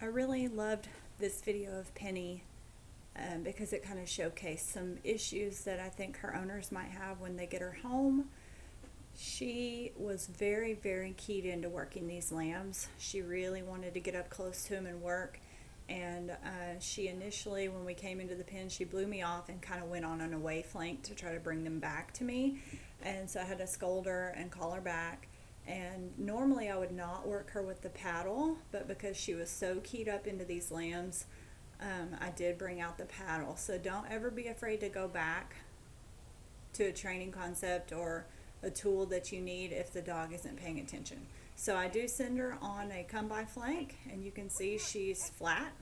I really loved this video of Penny because it kind of showcased some issues that I think her owners might have when they get her home. She was very, very keyed into working these lambs. She really wanted to get up close to them and work. And she initially, when we came into the pen, she blew me off and kind of went on an away flank to try to bring them back to me. And so I had to scold her and call her back. And normally I would not work her with the paddle, but because she was so keyed up into these lambs, I did bring out the paddle. So don't ever be afraid to go back to a training concept or a tool that you need if the dog isn't paying attention. So I do send her on a come by flank, and you can see she's flat.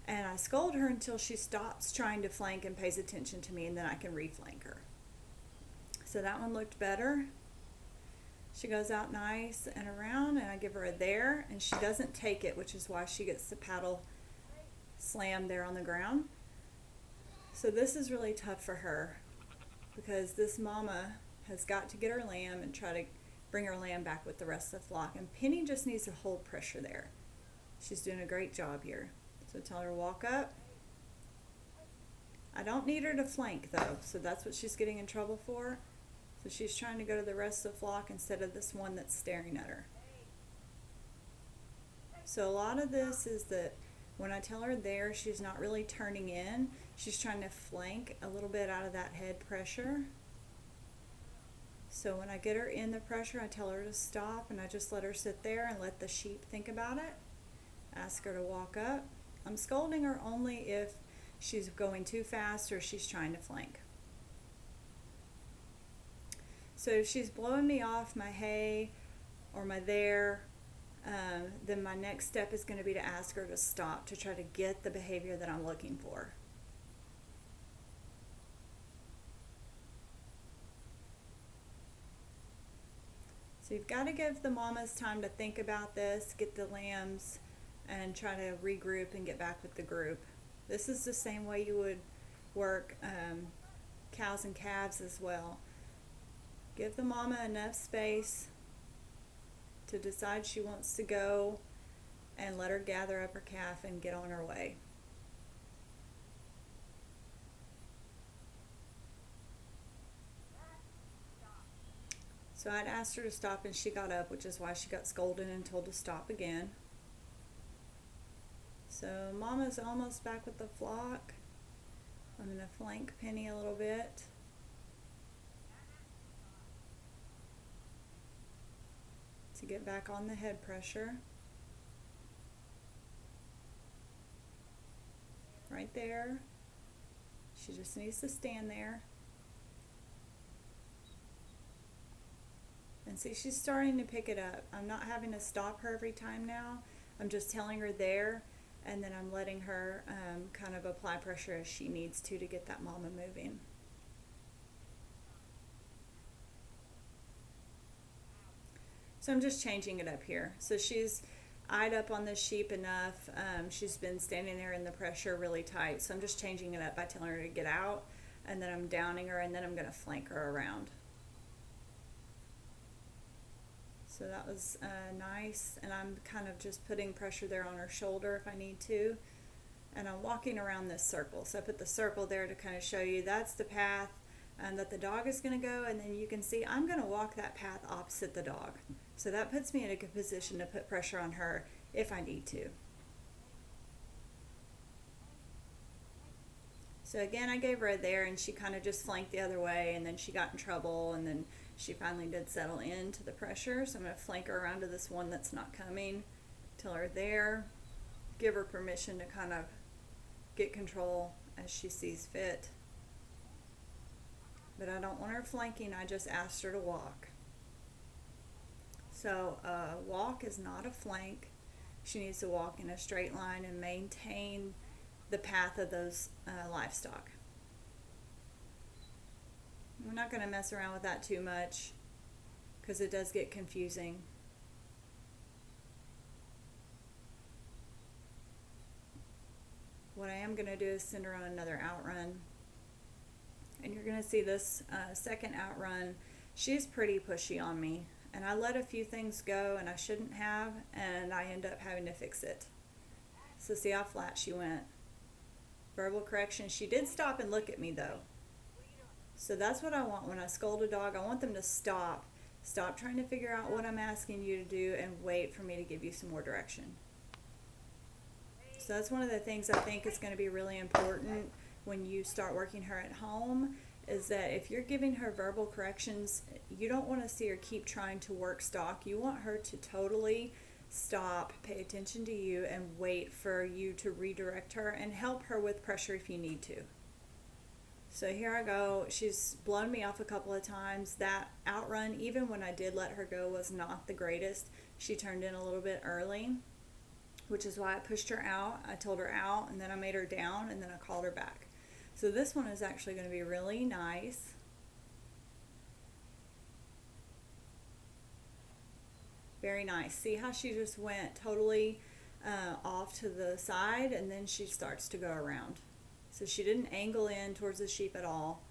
And I scold her until she stops trying to flank and pays attention to me, and then I can reflank her. So that one looked better. She goes out nice and around, and I give her a there, and she doesn't take it, which is why she gets the paddle slammed there on the ground. So this is really tough for her because this mama has got to get her lamb and try to bring her lamb back with the rest of the flock, and Penny just needs to hold pressure there. She's doing a great job here. So tell her to walk up. I don't need her to flank though, so that's what she's getting in trouble for. So she's trying to go to the rest of the flock instead of this one that's staring at her. So a lot of this is that when I tell her there, she's not really turning in. She's trying to flank a little bit out of that head pressure. So when I get her in the pressure, I tell her to stop, and I just let her sit there and let the sheep think about it. Ask her to walk up. I'm scolding her only if she's going too fast or she's trying to flank. So if she's blowing me off my hay or my there, then my next step is going to be to ask her to stop to try to get the behavior that I'm looking for. So you've got to give the mamas time to think about this, get the lambs, and try to regroup and get back with the group. This is the same way you would work cows and calves as well. Give the mama enough space to decide she wants to go, and let her gather up her calf and get on her way. So I'd asked her to stop and she got up, which is why she got scolded and told to stop again. So Mama's almost back with the flock. I'm going to flank Penny a little bit. To get back on the head pressure. Right there. She just needs to stand there. And see, she's starting to pick it up. I'm not having to stop her every time now. I'm just telling her there, and then I'm letting her kind of apply pressure as she needs to get that mama moving. So I'm just changing it up here. So she's eyed up on this sheep enough. She's been standing there in the pressure really tight. So I'm just changing it up by telling her to get out, and then I'm downing her, and then I'm going to flank her around. So that was nice, and I'm kind of just putting pressure there on her shoulder if I need to. And I'm walking around this circle. So I put the circle there to kind of show you that's the path that the dog is going to go, and then you can see I'm going to walk that path opposite the dog. So that puts me in a good position to put pressure on her if I need to. So again, I gave her a there, and she kind of just flanked the other way, and then she got in trouble, and then she finally did settle into the pressure. So I'm going to flank her around to this one that's not coming. Tell her there. Give her permission to kind of get control as she sees fit. But I don't want her flanking, I just asked her to walk. So walk is not a flank. She needs to walk in a straight line and maintain the path of those livestock. We're not going to mess around with that too much because it does get confusing. What I am going to do is send her on another outrun. And you're going to see this second outrun, she's pretty pushy on me. And I let a few things go and I shouldn't have, and I end up having to fix it. So see how flat she went. Verbal correction. She did stop and look at me though. So that's what I want when I scold a dog. I want them to stop. Stop trying to figure out what I'm asking you to do and wait for me to give you some more direction. So that's one of the things I think is going to be really important when you start working her at home, is that if you're giving her verbal corrections, you don't want to see her keep trying to work stock. You want her to totally stop, pay attention to you, and wait for you to redirect her and help her with pressure if you need to. So here I go. She's blown me off a couple of times. That outrun, even when I did let her go, was not the greatest. She turned in a little bit early, which is why I pushed her out. I told her out, and then I made her down, and then I called her back. So this one is actually going to be really nice. Very nice. See how she just went totally off to the side, and then she starts to go around. So she didn't angle in towards the sheep at all.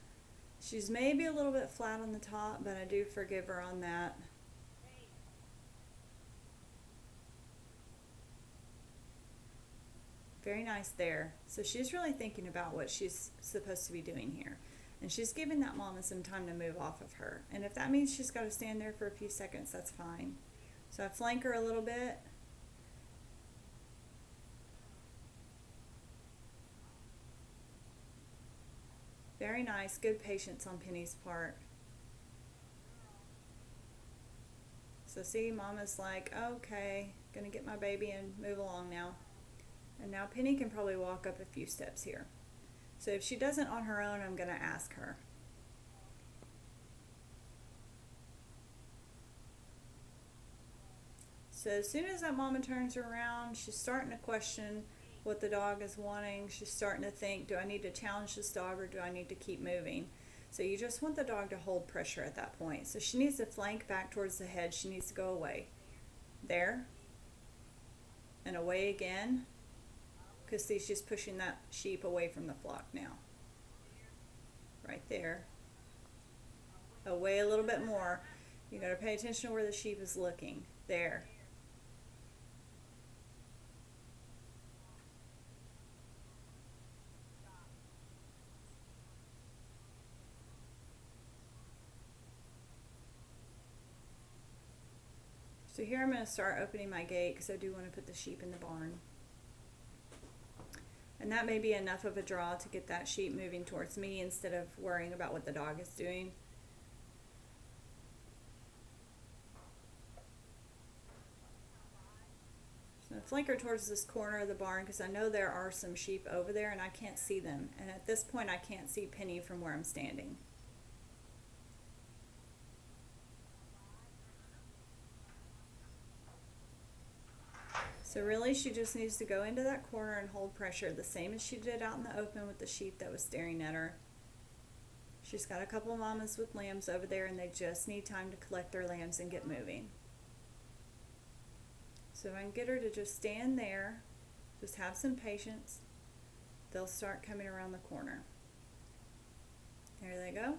She's maybe a little bit flat on the top, but I do forgive her on that. Very nice there. So she's really thinking about what she's supposed to be doing here. And she's giving that mama some time to move off of her. And if that means she's got to stand there for a few seconds, that's fine. So I flank her a little bit. Very nice. Good patience on Penny's part. So see, Mama's like, okay, gonna get my baby and move along now. And now Penny can probably walk up a few steps here. So if she doesn't on her own, I'm gonna ask her. So as soon as that mama turns around, she's starting to question what the dog is wanting. She's starting to think, do I need to challenge this dog or do I need to keep moving? So you just want the dog to hold pressure at that point. So she needs to flank back towards the head. She needs to go away. There. And away again. Because see, she's pushing that sheep away from the flock now. Right there. Away a little bit more. You got to pay attention to where the sheep is looking. There. So here I'm going to start opening my gate because I do want to put the sheep in the barn. And that may be enough of a draw to get that sheep moving towards me instead of worrying about what the dog is doing. So I flank her towards this corner of the barn because I know there are some sheep over there and I can't see them. And at this point I can't see Penny from where I'm standing. So really she just needs to go into that corner and hold pressure the same as she did out in the open with the sheep that was staring at her. She's got a couple of mamas with lambs over there and they just need time to collect their lambs and get moving. So if I can get her to just stand there, just have some patience, they'll start coming around the corner. There they go.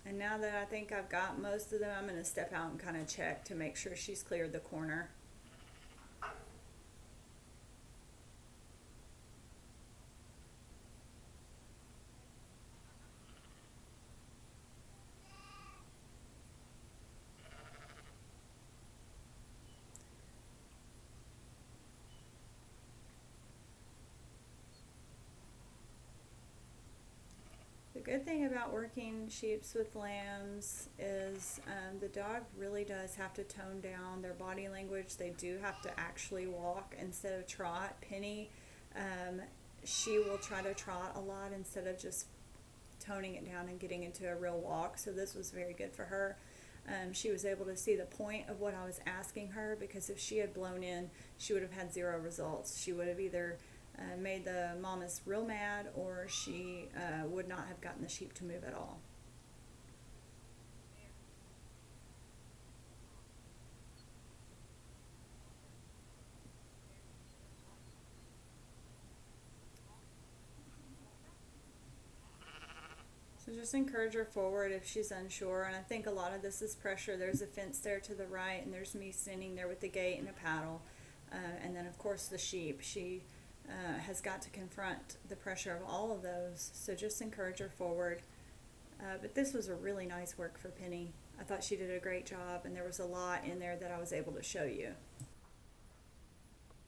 And now that I think I've got most of them, I'm going to step out and kind of check to make sure she's cleared the corner. The good thing about working sheeps with lambs is the dog really does have to tone down their body language. They do have to actually walk instead of trot. Penny, she will try to trot a lot instead of just toning it down and getting into a real walk. So this was very good for her. She was able to see the point of what I was asking her, because if she had blown in, she would have had zero results. She would have either made the mamas real mad, or she would not have gotten the sheep to move at all. So just encourage her forward if she's unsure. And I think a lot of this is pressure. There's a fence there to the right, and there's me standing there with the gate and a paddle. And then, of course, the sheep. She has got to confront the pressure of all of those. So just encourage her forward. But this was a really nice work for Penny. I thought she did a great job, and there was a lot in there that I was able to show you.